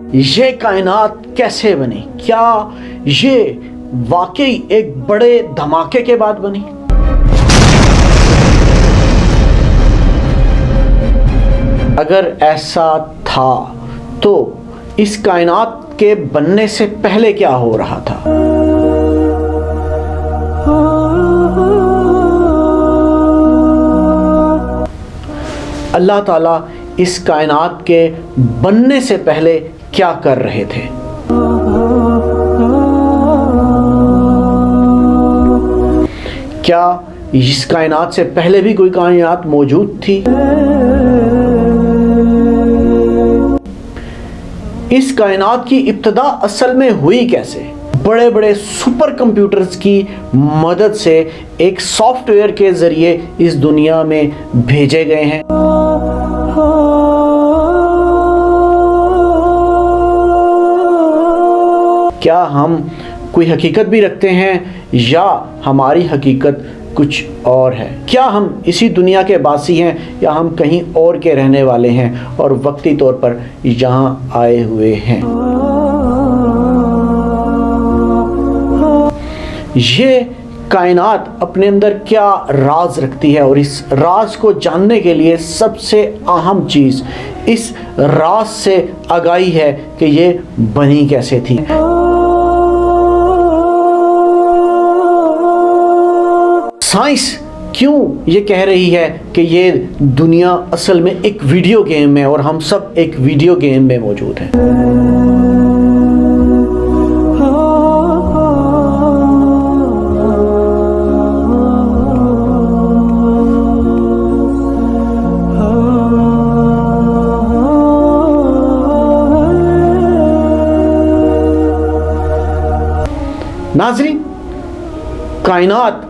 ये कायनात कैसे बनी? क्या ये वाकई एक बड़े धमाके के बाद बनी? अगर ऐसा था तो इस कायनात के बनने से पहले क्या हो रहा था? अल्लाह ताला इस कायनात के बनने से पहले क्या कर रहे थे? क्या इस कायनात से पहले भी कोई कायनात मौजूद थी? इस कायनात की इब्तिदा असल में हुई कैसे? बड़े बड़े सुपर कंप्यूटर्स की मदद से एक सॉफ्टवेयर के जरिए इस दुनिया में भेजे गए हैं। क्या हम कोई हकीकत भी रखते हैं या हमारी हकीकत कुछ और है? क्या हम इसी दुनिया के वासी हैं या हम कहीं और के रहने वाले हैं और वक्ती तौर पर यहाँ आए हुए हैं? ये कायनात अपने अंदर क्या राज रखती है, और इस राज को जानने के लिए सबसे अहम चीज़ इस राज से आगाही है कि ये बनी कैसे थी। साइंस क्यों ये कह रही है कि ये दुनिया असल में एक वीडियो गेम है और हम सब एक वीडियो गेम में मौजूद हैं? नाज़रीन, कायनात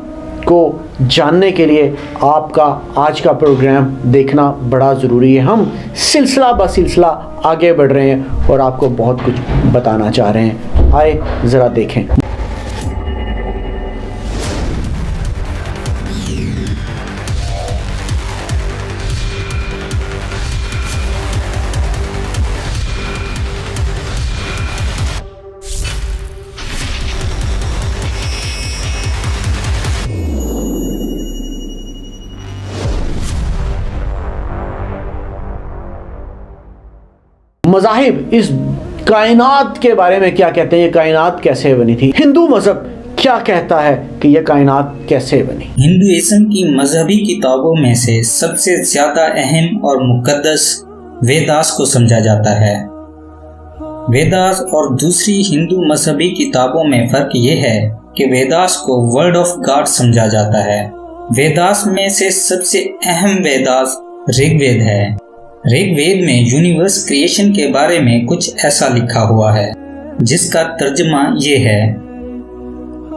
को जानने के लिए आपका आज का प्रोग्राम देखना बड़ा ज़रूरी है। हम सिलसिला ब सिलसिला आगे बढ़ रहे हैं और आपको बहुत कुछ बताना चाह रहे हैं। आए ज़रा देखें। मज़ाहिब इस कायनात के बारे में क्या कहते हैं? ये कायनात कैसे बनी थी? हिंदू मज़हब क्या कहता है कि यह कायनात कैसे बनी? हिंदुइज्म की मजहबी किताबों में से सबसे ज्यादा अहम और मुकद्दस वेदास को समझा जाता है। वेदास और दूसरी हिंदू मजहबी किताबों में फर्क ये है कि वेदास को वर्ड ऑफ गॉड समझा जाता है। वेदास में से सबसे अहम वेदास ऋग्वेद है। ऋग्वेद में यूनिवर्स क्रिएशन के बारे में कुछ ऐसा लिखा हुआ है जिसका तर्जुमा ये है: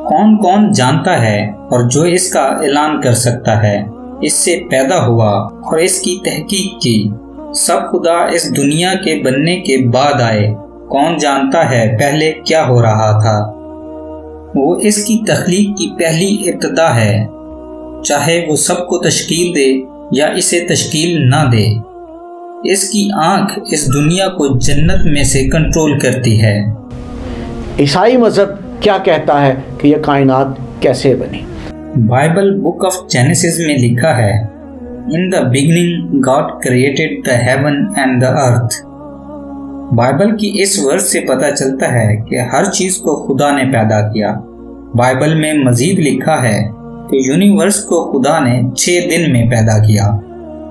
कौन कौन जानता है और जो इसका ऐलान कर सकता है, इससे पैदा हुआ और इसकी तहकीक की। सब खुदा इस दुनिया के बनने के बाद आए। कौन जानता है पहले क्या हो रहा था? वो इसकी तख्लीक की पहली इब्तिदा है, चाहे वो सबको तश्कील दे या इसे तश्कील ना दे। इसकी आंख इस दुनिया को जन्नत में से कंट्रोल करती है। ईसाई मज़हब क्या कहता है कि यह कायनात कैसे बनी? बाइबल बुक ऑफ जेनेसिस में लिखा है, in the beginning God created the heaven and the earth. Bible की इस वर्स से पता चलता है कि हर चीज को खुदा ने पैदा किया। बाइबल में मजीद लिखा है कि यूनिवर्स को खुदा ने 6 दिन में पैदा किया।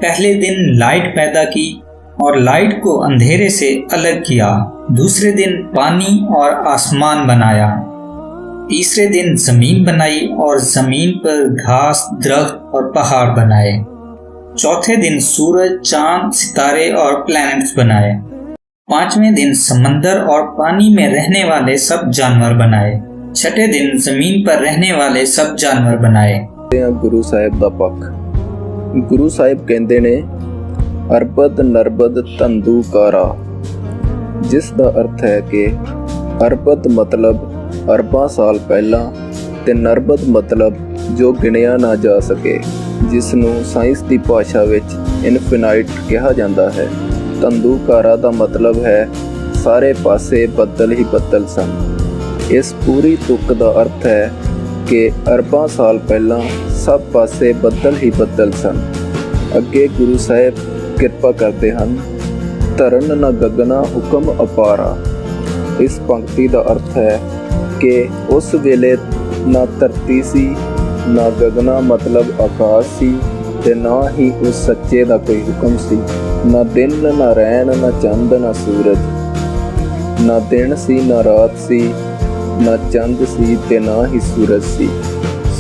पहले दिन लाइट पैदा की और लाइट को अंधेरे से अलग किया। दूसरे दिन पानी और आसमान बनाया। तीसरे दिन जमीन बनाई और जमीन पर घास, दरख्त और पहाड़ बनाए। चौथे दिन सूरज, चांद, सितारे और प्लैनेट्स बनाए। पांचवें दिन समंदर और पानी में रहने वाले सब जानवर बनाए। छठे दिन जमीन पर रहने वाले सब जानवर बनाए। गुरु साहिब दा पक्ष। गुरु साहिब कहते ने अरबद नरबद तंदूकारा, जिस दा अर्थ है कि अरबद मतलब अरबां साल पहला ते नरबद मतलब जो गिणिया ना जा सके, जिसनों साइंस की भाषा विच इनफिनाइट कहा जाता है। तंदूकारा का मतलब है ਸਾਰੇ ਪਾਸੇ ਬੱਦਲ ਹੀ ਬੱਦਲ ਸਨ। ਇਸ ਪੂਰੀ ਤੁਕ ਦਾ ਅਰਥ ਹੈ ਕਿ ਅਰਬਾਂ ਸਾਲ ਪਹਿਲਾਂ ਸਭ ਪਾਸੇ ਬੱਦਲ ਹੀ ਬੱਦਲ ਸਨ। ਅੱਗੇ ਗੁਰੂ ਸਾਹਿਬ ਕਿਰਪਾ ਕਰਦੇ ਹਨ, ਧਰਨ ਨ ਗਗਨਾ ਹੁਕਮ ਅਪਾਰਾ। ਇਸ ਪੰਕਤੀ ਦਾ ਅਰਥ ਹੈ ਕਿ ਉਸ ਵੇਲੇ ਨਾ ਧਰਤੀ ਸੀ, ਨਾ ਗਗਨਾ ਮਤਲਬ ਆਕਾਸ਼ ਸੀ, ਤੇ ਨਾ ਹੀ ਉਸ ਸੱਚੇ ਦਾ ਕੋਈ ਹੁਕਮ ਸੀ। ਨਾ ਦਿਨ ਨਾ ਰੈਣ, ਨਾ ਚੰਦ ਨਾ ਸੂਰਜ, ਨਾ ਦਿਨ ਸੀ ਨਾ ਰਾਤ ਸੀ, ਨਾ ਚੰਦ ਸੀ ਤੇ ਨਾ ਹੀ ਸੂਰਜ ਸੀ।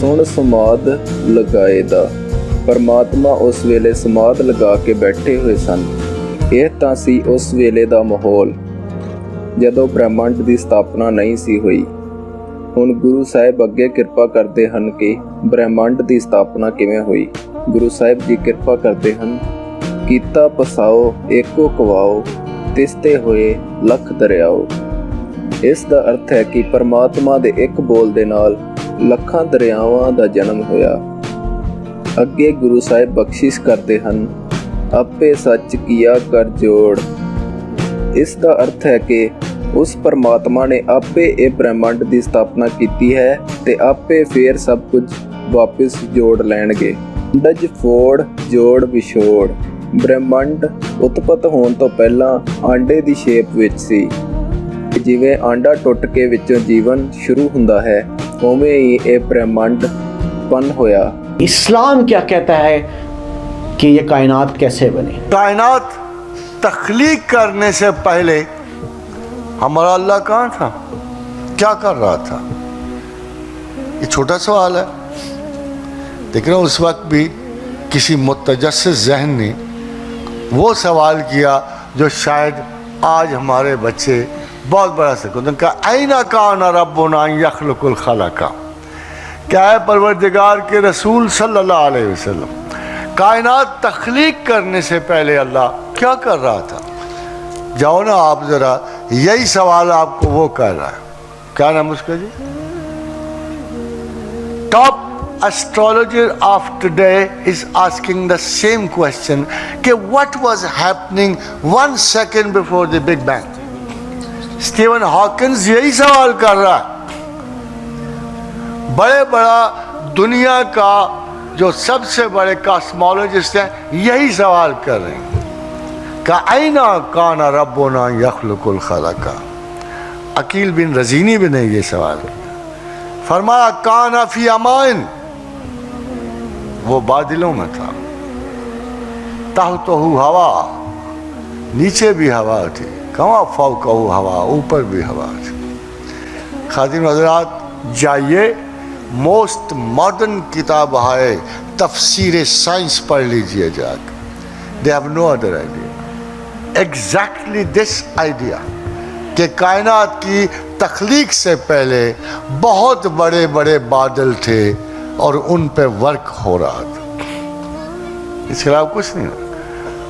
ਸੁਣ ਸਮਾਦ ਲਗਾਏ ਦਾ। ਪਰਮਾਤਮਾ ਉਸ ਵੇਲੇ ਸਮਾਦ ਲਗਾ ਕੇ ਬੈਠੇ ਹੋਏ ਸਨ। ਇਹ ਤਾਂ ਸੀ ਉਸ ਵੇਲੇ ਦਾ ਮਾਹੌਲ ਜਦੋਂ ਬ੍ਰਹਿਮੰਡ ਦੀ ਸਥਾਪਨਾ ਨਹੀਂ ਸੀ ਹੋਈ। ਹੁਣ ਗੁਰੂ ਸਾਹਿਬ ਅੱਗੇ ਕਿਰਪਾ ਕਰਦੇ ਹਨ ਕਿ ਬ੍ਰਹਿਮੰਡ ਦੀ ਸਥਾਪਨਾ ਕਿਵੇਂ ਹੋਈ। ਗੁਰੂ ਸਾਹਿਬ ਜੀ ਕਿਰਪਾ ਕਰਦੇ ਹਨ, ਕੀਤਾ ਪਸਾਓ ਏਕੋ ਕਵਾਓ, ਤਿਸਤੇ ਹੋਏ ਲੱਖ ਦਰਿਆਓ। ਇਸ ਦਾ ਅਰਥ ਹੈ ਕਿ ਪਰਮਾਤਮਾ ਦੇ ਇੱਕ ਬੋਲ ਦੇ ਨਾਲ ਲੱਖਾਂ ਦਰਿਆਵਾਂ ਦਾ ਜਨਮ ਹੋਇਆ। ਅੱਗੇ ਗੁਰੂ ਸਾਹਿਬ ਬਖਸ਼ਿਸ਼ ਕਰਦੇ ਹਨ, ਆਪੇ ਸੱਚ ਕੀਆ ਕਰ ਜੋੜ। ਇਸ ਦਾ ਅਰਥ ਹੈ ਕਿ ਉਸ ਪਰਮਾਤਮਾ ਨੇ ਆਪੇ ਇਹ ਬ੍ਰਹਿਮੰਡ ਦੀ ਸਥਾਪਨਾ ਕੀਤੀ ਹੈ ਤੇ ਆਪੇ ਫੇਰ ਸਭ ਕੁਝ ਵਾਪਿਸ ਜੋੜ ਲੈਣਗੇ। ਡਜ ਫੋੜ ਜੋੜ ਵਿਛੋੜ। ਬ੍ਰਹਿਮੰਡ ਉਤਪਤ ਹੋਣ ਤੋਂ ਪਹਿਲਾਂ ਆਂਡੇ ਦੀ ਸ਼ੇਪ ਵਿੱਚ ਸੀ। ਜਿਵੇਂ ਆਂਡਾ ਟੁੱਟ ਕੇ ਵਿੱਚੋਂ ਜੀਵਨ ਸ਼ੁਰੂ ਹੁੰਦਾ ਹੈ, ਉਵੇਂ ਹੀ ਇਹ ਬ੍ਰਹਿਮੰਡ उत्पन्न होया। इस्लाम क्या कहता है कि ये कायनात कैसे बनी? कायनात तख्लीक करने से पहले हमारा अल्लाह कहाँ था, क्या कर रहा था? ये छोटा सवाल है, लेकिन उस वक्त भी किसी मुतजस्सिस ज़हन ने वो सवाल किया जो शायद आज हमारे बच्चे बहुत बड़ा सकून। उनका ऐना काना रब्बुना यखलुकुल खलका, क्या है परवरदिगार के रसूल सल्लल्लाहु अलैहि वसल्लम, कायनात तख्लीक करने से पहले अल्लाह क्या कर रहा था? जाओ ना आप ज़रा, यही सवाल आपको वो कर रहा है। क्या नाम उसका जी? Top astrologer of today is asking the same question कि what was happening 1 second before the Big Bang? Steven Hawkins यही सवाल कर रहा है। बड़े बड़ा दुनिया का जो सबसे बड़े कॉस्मोलॉजिस्ट हैं यही सवाल कर रहे हैं कि ऐना काना रब्बुना यखलुकुल खलका। अकील बिन रजीनी भी ने ये सवाल फरमाया, काना फी अमान, वो बादलों में था, ताहतहु हवा, नीचे भी हवा थी, कमा फौकहु हवा, ऊपर भी हवा थी। खातिन हज़रात, जाइए मोस्ट मॉडर्न किताब है तफसीर साइंस पढ़ लीजिए जाकर। They have no other idea, exactly this idea कि कायनात की तख्लीक से पहले बहुत बड़े बड़े बादल थे और उन पे वर्क हो रहा था। इसके अलावा कुछ नहीं।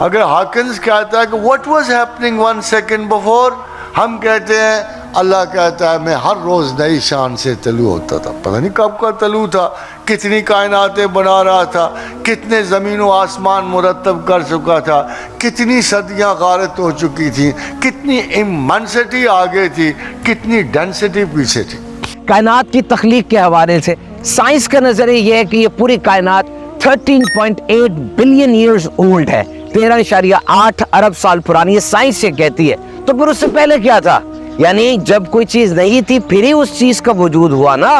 अगर हॉकिंस कहता है कि what was happening 1 second before, हम कहते हैं अल्लाह कहता है मैं हर रोज़ नई शान से तलू होता था। पता नहीं कब का तलू था, कितनी कायनातें बना रहा था, कितने ज़मीन व आसमान मुरतब कर चुका था, कितनी सदियाँ गारत हो चुकी थी, कितनी इमेंसिटी आगे थी, कितनी डेंसिटी पीछे थी। कायनात की तख्लीक के हवाले से साइंस का नजरिया यह है कि ये पूरी कायनात 13.8 बिलियन ईयर्स ओल्ड है, 13.8 अरब साल पुरानी, ये साइंस ये कहती है। तो फिर उससे पहले क्या था? यानी जब कोई चीज नहीं थी फिर ही उस चीज का वजूद हुआ ना।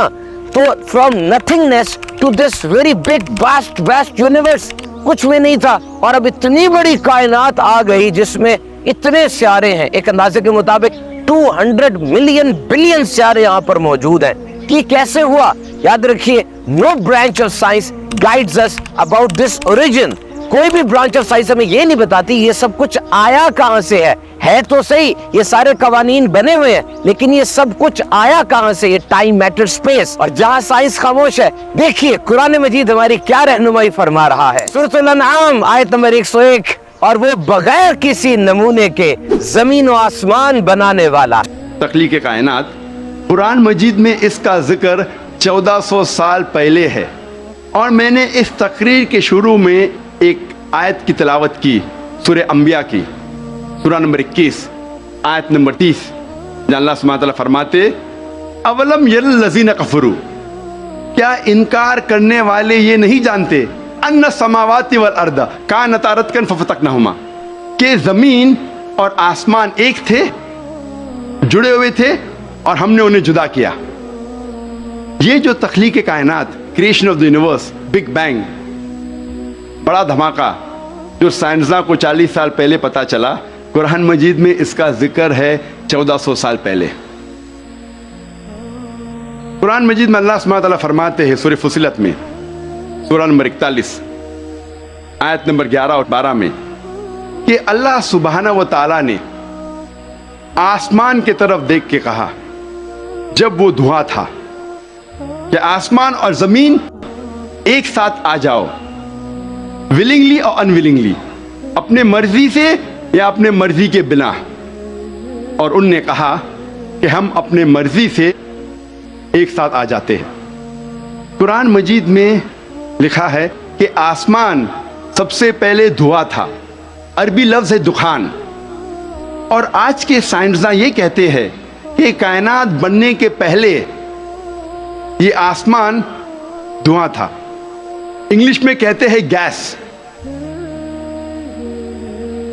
तो from nothingness to this very big vast universe, कुछ भी नहीं था और अब इतनी बड़ी कायनात आ गई जिसमें इतने सितारे हैं। एक अंदाजे के मुताबिक 200 मिलियन बिलियन सितारे यहाँ पर मौजूद हैं। कि कैसे हुआ? याद रखिए, no branch of science guides us about this origin. कोई भी ब्रांच ऑफ साइंस हमें ये नहीं बताती ये सब कुछ आया कहां से है तो सही, ये सारे कवानीन बने हुए हैं, लेकिन ये सब कुछ आया कहां से? ये टाइम, मैटर, स्पेस। और जहां साइंस खामोश है, देखिए कुरान मजीद हमारी क्या रहनुमाई फरमा रहा है। सूरह अल-अनआम आयत नंबर 101, और वो बगैर किसी नमूने के जमीन व आसमान बनाने वाला। तख्लीक कायनात, कुरान मजीद में इसका जिक्र 1400 साल पहले है और मैंने इस तकरीर के शुरू में एक आयत की तिलावत की, सूरह अंबिया की, सूरह नंबर 21, आयत नंबर 30, जहाँ अल्लाह सुब्हानहू व तआला फरमाते, अवलम यरल लज़ीना कफरू, क्या इनकार करने वाले ये नहीं जानते, अन्ना समावाति वल अर्दा कानता रतकन फफतकनहुमा, के जमीन और आसमान एक थे, जुड़े हुए थे और हमने उन्हें जुदा किया। ये जो तख्लीक कायनात, creation of the universe, big bang, बड़ा धमाका, जो साइंसदान को 40 साल पहले पता चला, कुरान मजीद में इसका जिक्र है 1400 साल पहले। कुरान मजीद में अल्लाह सुब्हानहू व तआला फरमाते हैं सूरह फुसिलत में, सूरह नंबर 41 आयत नंबर 11 और 12 में, कि अल्लाह सुब्हानहू व तआला ने आसमान की तरफ देख के कहा जब वो धुआं था कि आसमान और जमीन एक साथ आ जाओ, विलिंगली और अनविलिंगली, अपने मर्जी से या अपने मर्जी के बिना। और उनने कहा कि हम अपने मर्जी से एक साथ आ जाते हैं। कुरान मजीद में लिखा है कि आसमान सबसे पहले धुआं था, अरबी लफ्ज है दुखान। और आज के साइंसदान ये कहते हैं कि कायनात बनने के पहले ये आसमान धुआं था, इंग्लिश में कहते हैं गैस।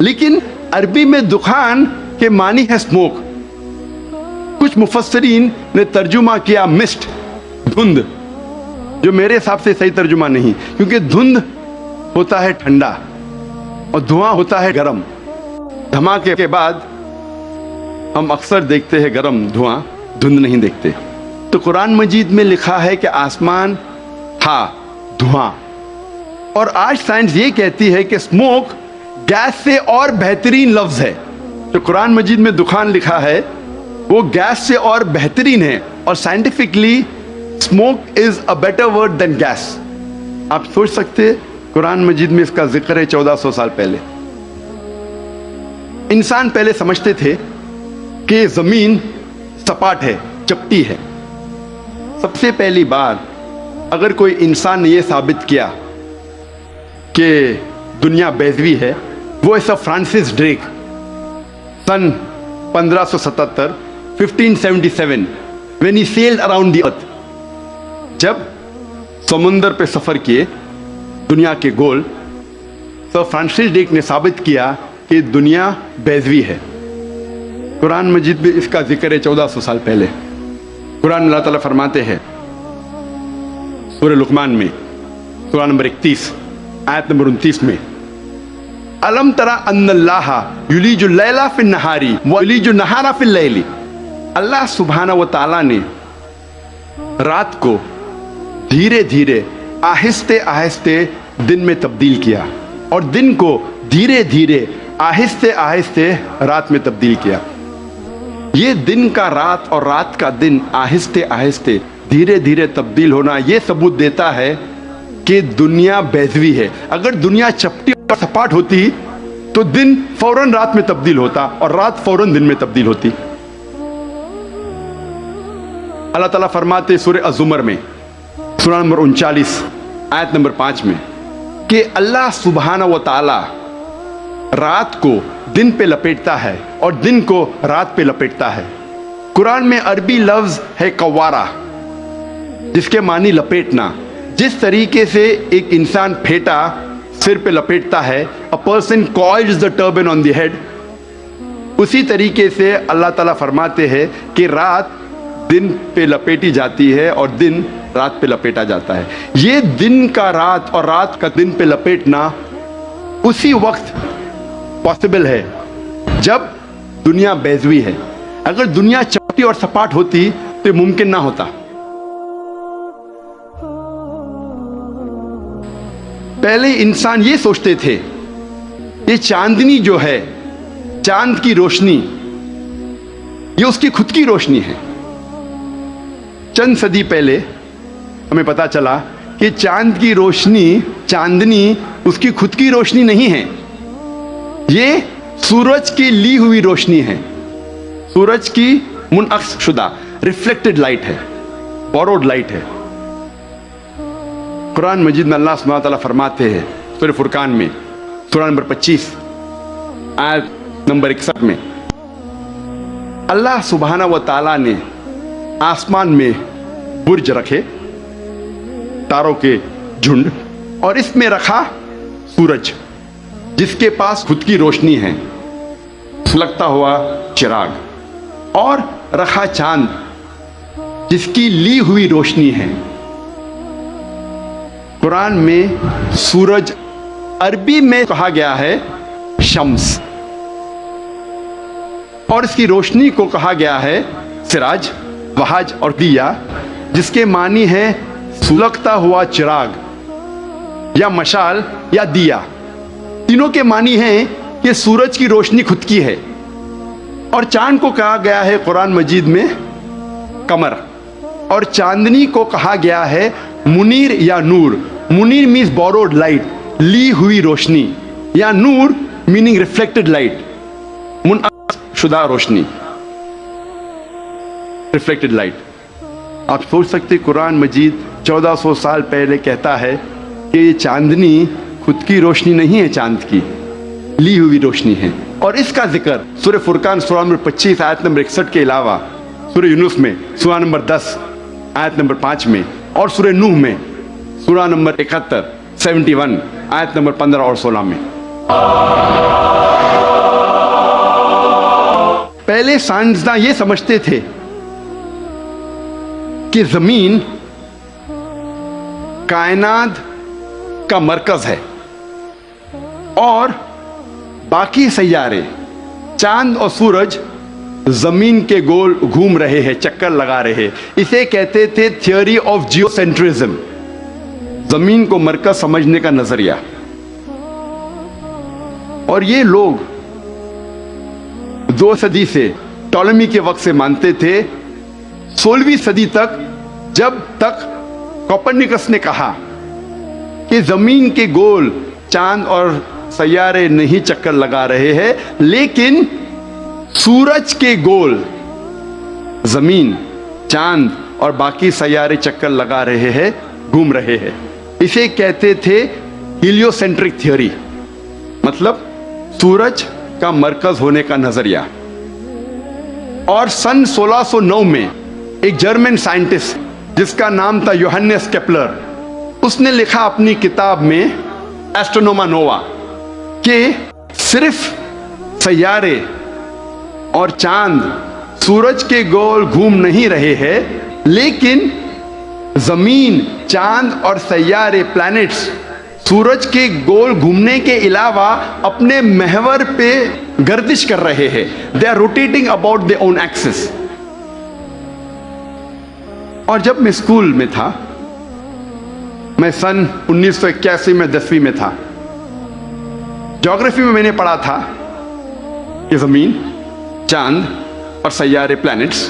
लेकिन अरबी में दुखान के मानी है स्मोक। कुछ मुफस्सरीन ने तर्जुमा किया मिस्ट, धुंध, जो मेरे हिसाब से सही तर्जुमा नहीं, क्योंकि धुंध होता है ठंडा और धुआं होता है गरम। धमाके के बाद हम अक्सर देखते हैं गरम धुआं, धुंध नहीं देखते। तो कुरान मजीद में लिखा है कि आसमान था धुआं। और आज साइंस ये कहती है कि स्मोक गैस से और बेहतरीन लफ्ज है। तो कुरान मजीद में दुखान लिखा है वो गैस से और बेहतरीन है, और scientifically smoke is a better word than gas. आप सोच सकते कुरान मजीद में इसका जिक्र है 1400 साल पहले। इंसान पहले समझते थे कि जमीन सपाट है, चपटी है। सबसे पहली बार अगर कोई इंसान ने यह साबित किया कि दुनिया बेज़वी है, वो है सर फ्रांसिस ड्रेक, सन 1577, 1577, when he sailed around the earth। जब समुंदर पे सफर किए दुनिया के गोल, सर फ्रांसिस ड्रेक ने साबित किया कि दुनिया बेज़वी है। कुरान मजीद में इसका जिक्र है 1400 साल पहले। कुरान अल्लाह ताला फरमाते हैं सूरह लुकमान में, सूरह नंबर 31 आयत नंबर 29 में, अलम तरा अन्नल्लाह युलीजुल लैला फिन नहारी व युलीजुल नहारा फिल लैली। अल्लाह सुब्हानहू व तआला ने रात को धीरे धीरे, आहिस्ते आहिस्ते दिन में तब्दील किया, और दिन को धीरे धीरे, आहिस्ते आहिस्ते रात में तब्दील किया। ये दिन का रात और रात का दिन आहिस्ते आहिस्ते, धीरे धीरे तब्दील होना, ये सबूत देता है कि दुनिया बेज़वी है। अगर दुनिया चपटी और सपाट होती तो दिन फौरन रात में तब्दील होता और रात फौरन दिन में तब्दील होती। अल्लाह ताला फरमाते सूरह अज़ुमर में, सूरह नंबर 39 आयत नंबर 5 में, कि अल्लाह सुब्हानहू व तआला रात को दिन पे लपेटता है और दिन को रात पे लपेटता है। कुरान में अरबी लफ्ज है कवारा, जिसके मानी लपेटना। जिस तरीके से एक इंसान फेटा सिर पे लपेटता है, a person coils the turban on the head, उसी तरीके से अल्लाह ताला फरमाते हैं कि रात दिन पे लपेटी जाती है और दिन रात पे लपेटा जाता है। ये दिन का रात और रात का दिन पे लपेटना उसी वक्त पॉसिबल है जब दुनिया बेज़वी है। अगर दुनिया चपटी और सपाट होती तो मुमकिन ना होता। पहले इंसान ये सोचते थे ये चांदनी जो है, चांद की रोशनी, ये उसकी खुद की रोशनी है। चंद सदी पहले हमें पता चला कि चांद की रोशनी, चांदनी उसकी खुद की रोशनी नहीं है, ये सूरज की ली हुई रोशनी है। सूरज की मुनअक्स शुदा रिफ्लेक्टेड लाइट है, बोरोड लाइट है। कुरान मजीद में अल्लाह सुब्हानहू व तआला फरमाते हैं सूरह फुरकान में, सूरह नंबर 25 आयत नंबर 61 में, अल्लाह सुब्हाना व ताला ने आसमान में बुर्ज रखे, तारों के झुंड, और इसमें रखा सूरज जिसके पास खुद की रोशनी है, सुलगता हुआ चिराग, और रखा चांद जिसकी ली हुई रोशनी है। कुरान में सूरज अरबी में कहा गया है शम्स, और इसकी रोशनी को कहा गया है सिराज, वहाज और दिया, जिसके मानी है सुलगता हुआ चिराग या मशाल या दिया। तीनों के मानी है कि सूरज की रोशनी खुद की है, और चांद को कहा गया है कुरान मजीद में कमर, और चांदनी को कहा गया है मुनीर या नूर। मुनीर मीन्स बोरोड लाइट, ली हुई रोशनी, या नूर मीनिंग रिफ्लेक्टेड लाइट, शुदा रोशनी, रिफ्लेक्टेड लाइट। आप सोच सकते कुरान मजीद 1400 साल पहले कहता है कि ये चांदनी खुद की रोशनी नहीं है, चांद की ली हुई रोशनी है। और इसका जिक्र सूरह फुरकान सूरह नंबर 25 आयत नंबर 61 के अलावा सूरह यूनुस में सूरह नंबर 10 आयत नंबर 5 में, और सूरह नूह में सूरह नंबर 71 आयत नंबर 15 और 16 में। पहले साइंसदान ये समझते थे कि जमीन कायनात का मरकज है और बाकी सैयारे चांद और सूरज जमीन के गोल घूम रहे हैं, चक्कर लगा रहे हैं। इसे कहते थे थियोरी ऑफ जियोसेंट्रिज्म, जमीन को मरकज समझने का नजरिया। और ये लोग 2 सदी से, टॉलेमी के वक्त से मानते थे, 16वीं सदी तक, जब तक कोपरनिकस ने कहा कि जमीन के गोल चांद और सैयारे नहीं चक्कर लगा रहे हैं, लेकिन सूरज के गोल जमीन, चांद और बाकी सैयारे चक्कर लगा रहे हैं, घूम रहे हैं। इसे कहते थे हीलियोसेंट्रिक थ्योरी, मतलब सूरज का मरकज होने का नजरिया। और सन 1609 में एक जर्मन साइंटिस्ट जिसका नाम था योहानेस केपलर, उसने लिखा अपनी किताब में एस्ट्रोनोमा नोवा कि सिर्फ सैयारे और चांद सूरज के गोल घूम नहीं रहे हैं, लेकिन जमीन, चांद और सैयारे, प्लैनेट्स सूरज के गोल घूमने के अलावा अपने महवर पे गर्दिश कर रहे हैं। They are rotating about their own axis. और जब मैं स्कूल में था, मैं सन 1981 में 10वीं में था, ज्योग्राफी में मैंने पढ़ा था कि जमीन, चांद और सैयारे, प्लैनेट्स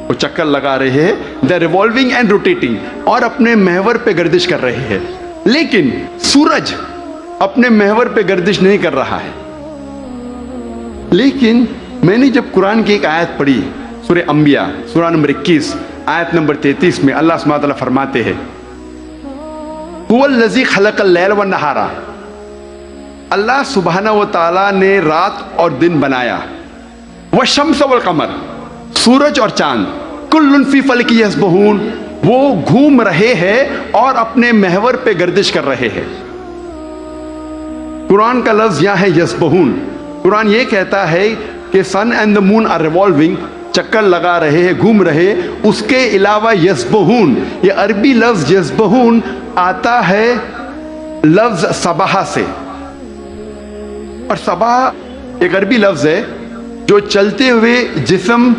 वो चक्कर लगा रहे हैं, they are revolving and rotating, और अपने महवर पे गर्दिश कर रहे हैं। लेकिन सूरज अपने महवर पे गर्दिश नहीं कर रहा है। लेकिन मैंने जब कुरान की एक आयत पढ़ी, सूरह अंबिया सूरह नंबर 21 आयत नंबर 33 में अल्लाह सुब्हानहू व तआला फरमाते हैं, हुवल्लज़ी खलक़ल लैल व नहारा, अल्लाह सुब्हानहू व तआला ने रात और दिन बनाया, व शम्स वल कमर, सूरज और चांद, कुल्लुन फी फ़ल्कि यस्बहून, वो घूम रहे हैं और अपने महवर पे गर्दिश कर रहे हैं। कुरान का लफ्ज यहां है यस्बहून। कुरान ये कहता है कि sun and the moon are revolving, चक्कर लगा रहे हैं, घूम रहे। उसके अलावा यस्बहून, ये अरबी लफ्ज यस्बहून आता है लफ्ज सबाह से, और सबाह एक अरबी लफ्ज है जो चलते हुए जिस्म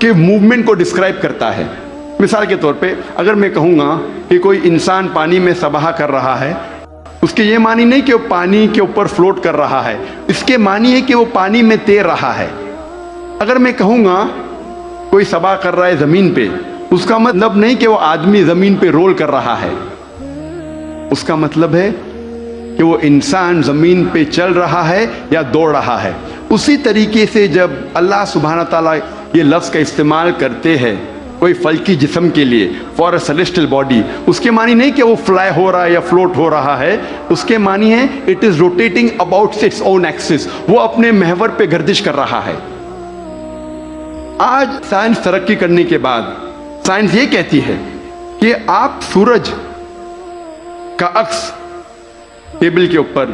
के मूवमेंट को डिस्क्राइब करता है। मिसाल के तौर पे अगर मैं कहूँगा कि कोई इंसान पानी में सबाह कर रहा है, उसके ये मानी नहीं कि वो पानी के ऊपर फ्लोट कर रहा है, इसके मानी है कि वो पानी में तैर रहा है। अगर मैं कहूँगा कोई सबाह कर रहा है ज़मीन पे, उसका मतलब नहीं कि वो आदमी ज़मीन पे रोल कर रहा है, उसका मतलब है कि वो इंसान ज़मीन पे चल रहा है या दौड़ रहा है। उसी तरीके से जब अल्लाह सुब्हानहू तआला ये लफ्ज़ का इस्तेमाल करते हैं कोई फल्की जिस्म के लिए, फॉर अ सेलेस्टियल बॉडी, उसके मानी नहीं कि वो फ्लाई हो रहा है या फ्लोट हो रहा है, उसके मानी है it is rotating about its own axis, वो अपने महवर पे गर्दिश कर रहा है। आज साइंस तरक्की करने के बाद साइंस ये कहती है कि आप सूरज का अक्स टेबल के ऊपर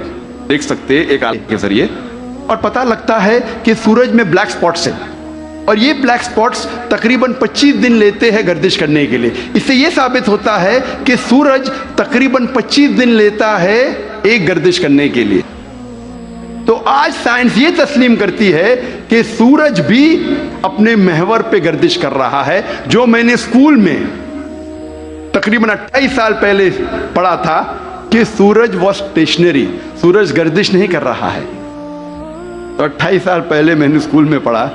देख सकते हैं एक आलेख के जरिए, और पता लगता है कि सूरज में ब्लैक स्पॉट्स हैं, और ये ब्लैक स्पॉट्स तकरीबन 25 दिन लेते हैं गर्दिश करने के लिए। इससे ये साबित होता है कि सूरज तकरीबन 25 दिन लेता है एक गर्दिश करने के लिए। तो आज साइंस ये तस्लीम करती है कि सूरज भी अपने महवर पे गर्दिश कर रहा है। जो मैंने स्कूल में तकरीबन 28 साल पहले पढ़ा था कि सूरज वॉज स्टेशनरी, सूरज गर्दिश नहीं कर रहा है, तो 28 साल पहले मैंने स्कूल में पढ़ा,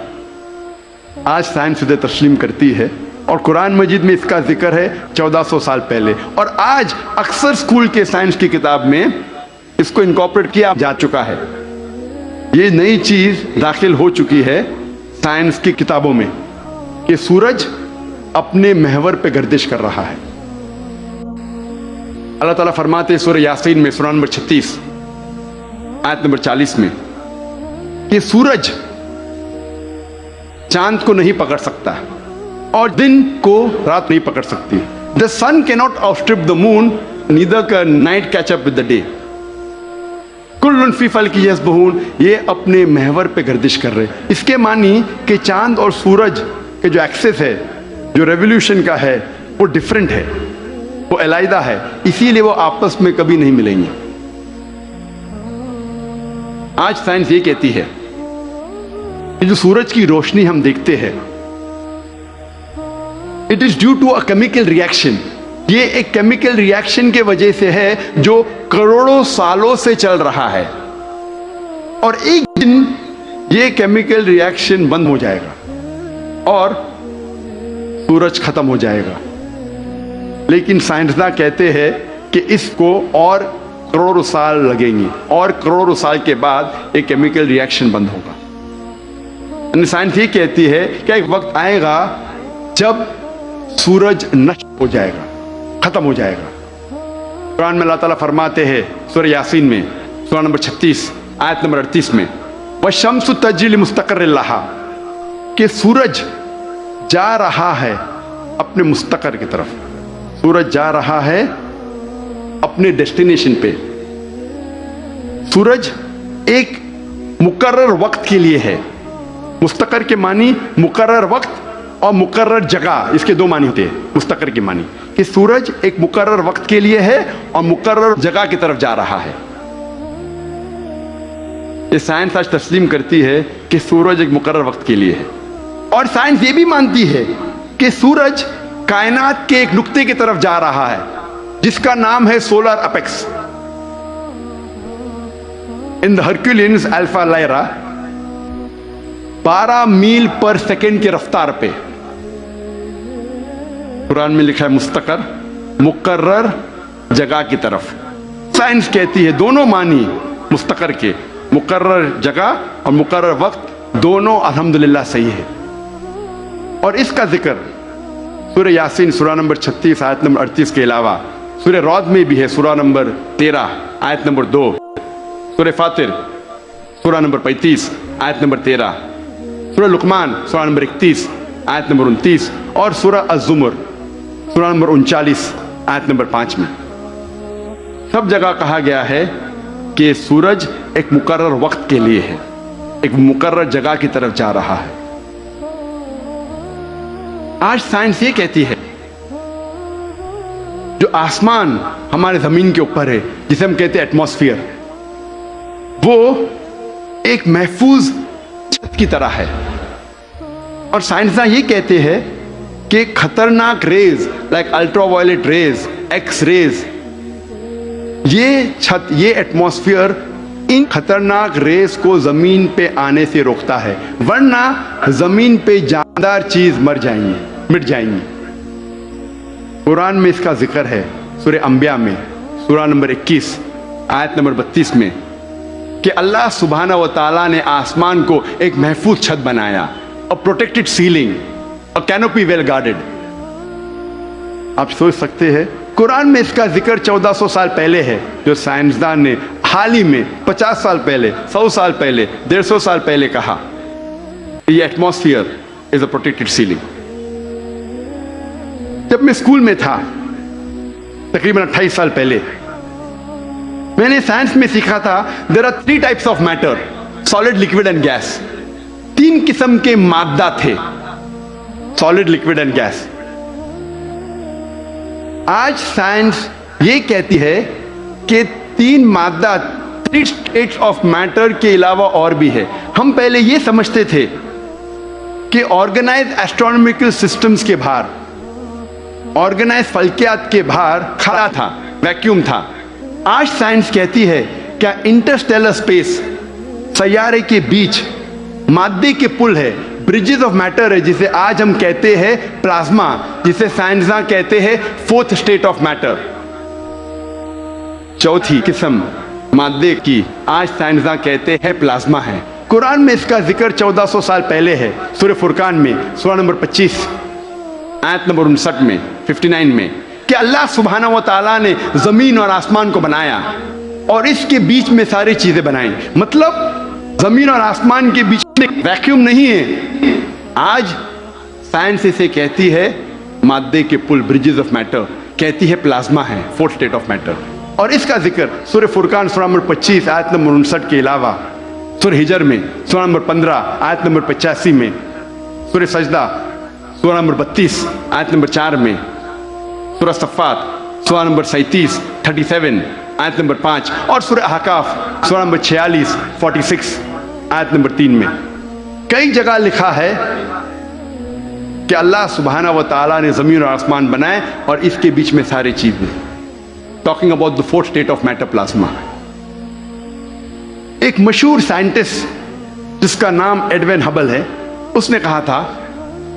आज साइंस उसे तस्लीम करती है। और कुरान मजीद में इसका जिक्र है 1400 साल पहले, और आज अक्सर स्कूल के साइंस की किताब में इसको इनकॉर्पोरेट किया जा चुका है। ये नई चीज दाखिल हो चुकी है साइंस की किताबों में कि सूरज अपने महवर पे गर्दिश कर रहा है। अल्लाह ताला फरमाते सूरह यासीन में सूरह नंबर 36 आयत नंबर 40 में कि सूरज चांद को नहीं पकड़ सकता और दिन को रात नहीं पकड़ सकती। The sun can not outstrip the moon, neither can night catch up with the day. कुल्लुन फी फल्की यस्बहून, ये अपने महवर पे गर्दिश कर रहे। इसके मानी कि चांद और सूरज के जो एक्सेस है, जो रेवोल्यूशन का है, वो डिफरेंट है, वो अलहदा है, इसीलिए वो आपस में कभी नहीं मिलेंगे। आज साइंस ये कहती है कि जो सूरज की रोशनी हम देखते हैं, it is due to a chemical reaction. ये एक केमिकल रिएक्शन के वजह से है जो करोड़ों सालों से चल रहा है, और एक दिन ये केमिकल रिएक्शन बंद हो जाएगा और सूरज खत्म हो जाएगा। लेकिन साइंसदान कहते हैं कि इसको और करोड़ों साल लगेंगे, और करोड़ों साल के बाद एक केमिकल रिएक्शन बंद होगा। साइंस ये कहती है कि एक वक्त आएगा जब सूरज नष्ट हो जाएगा, खत्म हो जाएगा। कुरान में अल्लाह ताला फरमाते हैं सूरह यासीन में सूरह नंबर 36 आयत नंबर 38 में, वशम्सु तजरी लिमुस्तक़र्रिन लहा, कि सूरज जा रहा है अपने मुस्तकर की तरफ, सूरज जा रहा है अपने डेस्टिनेशन पे। सूरज एक मुकर्रर वक्त के लिए है। मुस्तकर के मानी मुकर्रर वक्त और मुकर्रर जगह, इसके दो मानी होते हैं मुस्तकर के मानी, कि सूरज एक मुकर्रर वक्त के लिए है और मुकर्रर जगह की तरफ जा रहा है। ये साइंस आज तस्लीम करती है कि सूरज एक मुकर्रर वक्त के लिए है, और साइंस ये भी मानती है कि सूरज कायनात के एक नुक्ते की तरफ जा रहा है जिसका नाम है solar apex. In the Hercules alpha Lyrae 12 मील पर सेकेंड की रफ्तार पे, कुरान में लिखा है मुस्तकर, मुकर्रर जगह की तरफ। साइंस कहती है दोनों मानी मुस्तकर के, मुकर्रर जगह और मुकर्रर वक्त, दोनों अल्हम्दुलिल्लाह सही है। और इसका जिक्र सूरह यासीन सूरह नंबर 36 आयत नंबर 38 के अलावा सूरह रौद में भी है, सूरह नंबर 13 आयत नंबर 2, सूरह फातिर सूरह नंबर 35 आयत नंबर 13, सूरह लुकमान सूरह नंबर 31 आयत नंबर 29, और सूरह अज़्ज़ुमर सूरह नंबर 39 आयत नंबर 5 में। सब जगह कहा गया है कि सूरज एक मुकर्रर वक्त के लिए है, एक मुकर्रर जगह की तरफ जा रहा है। आज साइंस ये कहती है जो आसमान हमारे जमीन के ऊपर है, जिसे हम कहते हैं एटमॉस्फेयर, वो एक महफूज छत की तरह है। और साइंसदान ये कहते हैं कि खतरनाक rays like ultraviolet rays, X rays, ये छत, ये एटमॉस्फेयर इन खतरनाक रेस को जमीन पे आने से रोकता है, वरना जमीन पे जानदार चीज मर जाएंगी, मिट जाएंगी। कुरान में इसका जिक्र है सूरह अंबिया में सूरह नंबर 21 आयत नंबर 32 में कि अल्लाह सुब्हाना व तआला ने आसमान को एक महफूज छत बनाया, a protected ceiling, a canopy well guarded. आप सोच सकते हैं कुरान में इसका जिक्र 1400 साल पहले है, जो साइंसदान ने हाल ही में 50 साल पहले, 100 साल पहले, 150 साल पहले कहा। ये atmosphere is a protected ceiling. जब मैं स्कूल में था तकरीबन 28 साल पहले, मैंने साइंस में सीखा था there are 3 types of matter, solid, liquid and gas. 3 किस्म के मादा थे, सॉलिड, लिक्विड एंड गैस। आज साइंस ये कहती है कि 3 मादा, 3 स्टेट्स ऑफ मैटर के अलावा और भी है। हम पहले ये समझते थे कि ऑर्गेनाइज एस्ट्रोनॉमिकल सिस्टम्स के बाहर, ऑर्गेनाइज फल्कियात के बाहर खड़ा था, वैक्यूम था। आज साइंस कहती है क्या इंटरस्टेलर स्पेस, सैयारे के बीच मादे के पुल है, ब्रिजेस ऑफ मैटर है, जिसे आज हम कहते हैं प्लाज्मा, जिसे साइंसदां कहते हैं 4th स्टेट ऑफ मैटर, 4थी किस्म मादे की आज साइंसदां कहते हैं प्लाज्मा है। कुरान में इसका जिक्र 1400 साल पहले है, सूरह फुरकान में सूरा नंबर 25 आयत नंबर 59 में 59 में, कि अल्लाह सुब्हानहू व तआला ने जमीन और आसमान को बनाया और इसके बीच में सारी चीजें बनाई। मतलब जमीन और आसमान के बीच में वैक्यूम नहीं है। आज साइंस इसे कहती है मादे के पुल, ब्रिजेस ऑफ मैटर, कहती है प्लाज्मा है, 4th स्टेट ऑफ मैटर। और इसका जिक्र सूरह फुरकान सूरा नंबर 25 आयत नंबर 59 के अलावा सूरह हिजर में सूरा नंबर 15 आयत नंबर 85 में, सूरह सजदा सूरा नंबर 32 आयत नंबर 4 में, सूरह सफ़ात सूरा नंबर 37 37 आयत नंबर 5 और सूरह अहकाफ सूरा नंबर 46 46 आयत नंबर 3 में कई जगह लिखा है कि अल्लाह सुब्हानहू व तआला ने ज़मीन और आसमान बनाए और इसके बीच में सारी चीज़ें। Talking about the 4th state of matter, plasma. एक मशहूर साइंटिस्ट जिसका नाम एडविन हबल है, उसने कहा था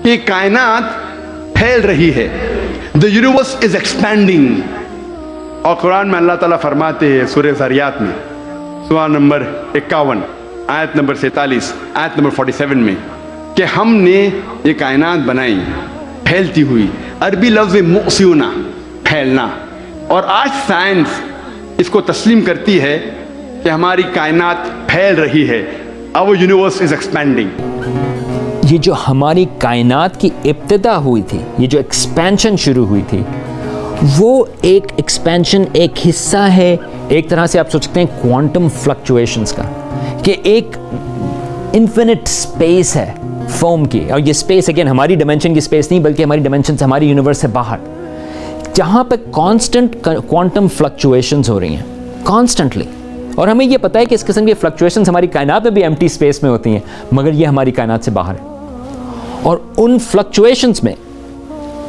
कि कायनात फैल रही है, द यूनिवर्स इज एक्सपैंडिंग। और कुरान में अल्लाह ताला फरमाते हैं सूरह ज़ारियात में सूरा नंबर 51 आयत नंबर 47 आयत नंबर 47 में कि हमने ये कायनात बनाई फैलती हुई। अरबी लफ्ज़ मुसियुना, फैलना। और आज साइंस इसको तस्लीम करती है कि हमारी कायनात फैल रही है, आवर यूनिवर्स इज एक्सपैंडिंग। ये जो हमारी कायनात की इब्तिदा हुई थी, ये जो एक्सपेंशन शुरू हुई थी, वो एक एक्सपेंशन एक हिस्सा है, एक तरह से आप सोच सकते हैं क्वांटम फ्लक्चुएशंस का, कि एक इन्फिनिट स्पेस है फोम की। और ये स्पेस अगेन हमारी डिमेंशन की स्पेस नहीं, बल्कि हमारी डिमेंशन से, हमारी यूनिवर्स से बाहर, जहाँ पे कांस्टेंट क्वांटम फ्लक्चुएशंस हो रही हैं कॉन्स्टेंटली। और हमें ये पता है कि इस किस्म की फ्लक्चुएशंस हमारी कायनात में भी एम्प्टी स्पेस में होती हैं, मगर ये हमारी कायनात से बाहर है। और उन फ्लक्चुएशंस में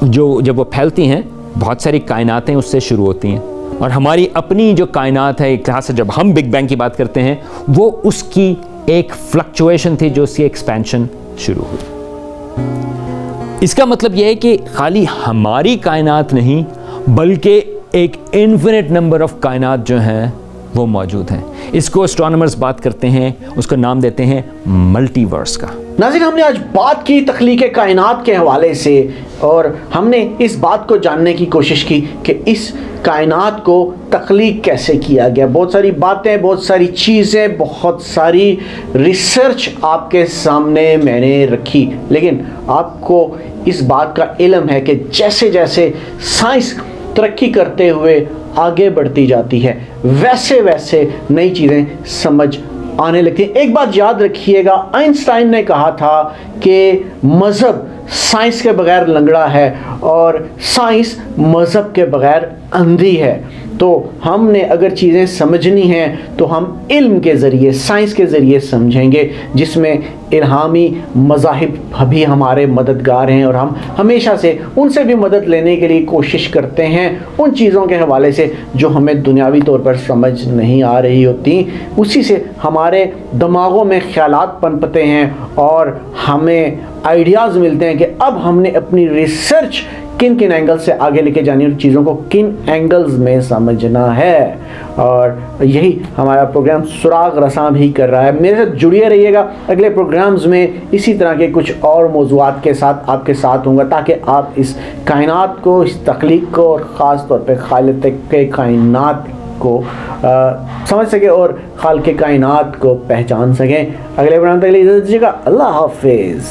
जब वो फैलती हैं, बहुत सारी कायनातें उससे शुरू होती हैं। और हमारी अपनी जो कायनात है, एक तरह से जब हम बिग बैंग की बात करते हैं, वो उसकी एक फ्लक्चुएशन थी जो उसकी एक्सपेंशन शुरू हुई। इसका मतलब यह है कि खाली हमारी कायनात नहीं, बल्कि एक इन्फिनिट नंबर ऑफ कायनात जो हैं वो मौजूद हैं। इसको एस्ट्रोनॉमर्स बात करते हैं, उसको नाम देते हैं मल्टीवर्स का। नाज़रीन, हमने आज बात की तख्लीक़ कायनात के हवाले से, और हमने इस बात को जानने की कोशिश की कि इस कायनात को तख्लीक़ कैसे किया गया। बहुत सारी बातें, बहुत सारी चीज़ें, बहुत सारी रिसर्च आपके सामने मैंने रखी, लेकिन आपको इस बात का इल्म है कि जैसे जैसे साइंस तरक्की करते हुए आगे बढ़ती जाती है, वैसे वैसे नई चीज़ें समझ आने लगती हैं। एक बात याद रखिएगा, आइंस्टाइन ने कहा था कि मज़हब साइंस के बगैर लंगड़ा है और साइंस मज़हब के बगैर अंधी है। तो हमने अगर चीज़ें समझनी हैं तो हम इल्म के ज़रिए, साइंस के ज़रिए समझेंगे, जिसमें इल्हामी मज़ाहिब भी हमारे मददगार हैं, और हम हमेशा से उनसे भी मदद लेने के लिए कोशिश करते हैं उन चीज़ों के हवाले से जो हमें दुनियावी तौर पर समझ नहीं आ रही होती। उसी से हमारे दिमागों में ख़यालात पनपते हैं और हमें आइडियाज़ मिलते हैं कि अब हमने अपनी रिसर्च किन किन एंगल से आगे लेके जानी है और चीज़ों को किन एंगल्स में समझना है। और यही हमारा प्रोग्राम सुराग रसां भी कर रहा है। मेरे साथ जुड़िए रहिएगा, अगले प्रोग्राम्स में इसी तरह के कुछ और मौज़ूआत के साथ आपके साथ होऊंगा, ताकि आप इस कायनात को, इस तख्लीक को, और ख़ास तौर पे खालिक के कायनात को समझ सकें और खालिक के कायनात को पहचान सकें। अगले प्रोग्राम तक के लिए इजाज़त दीजिएगा। अल्लाह हाफिज़।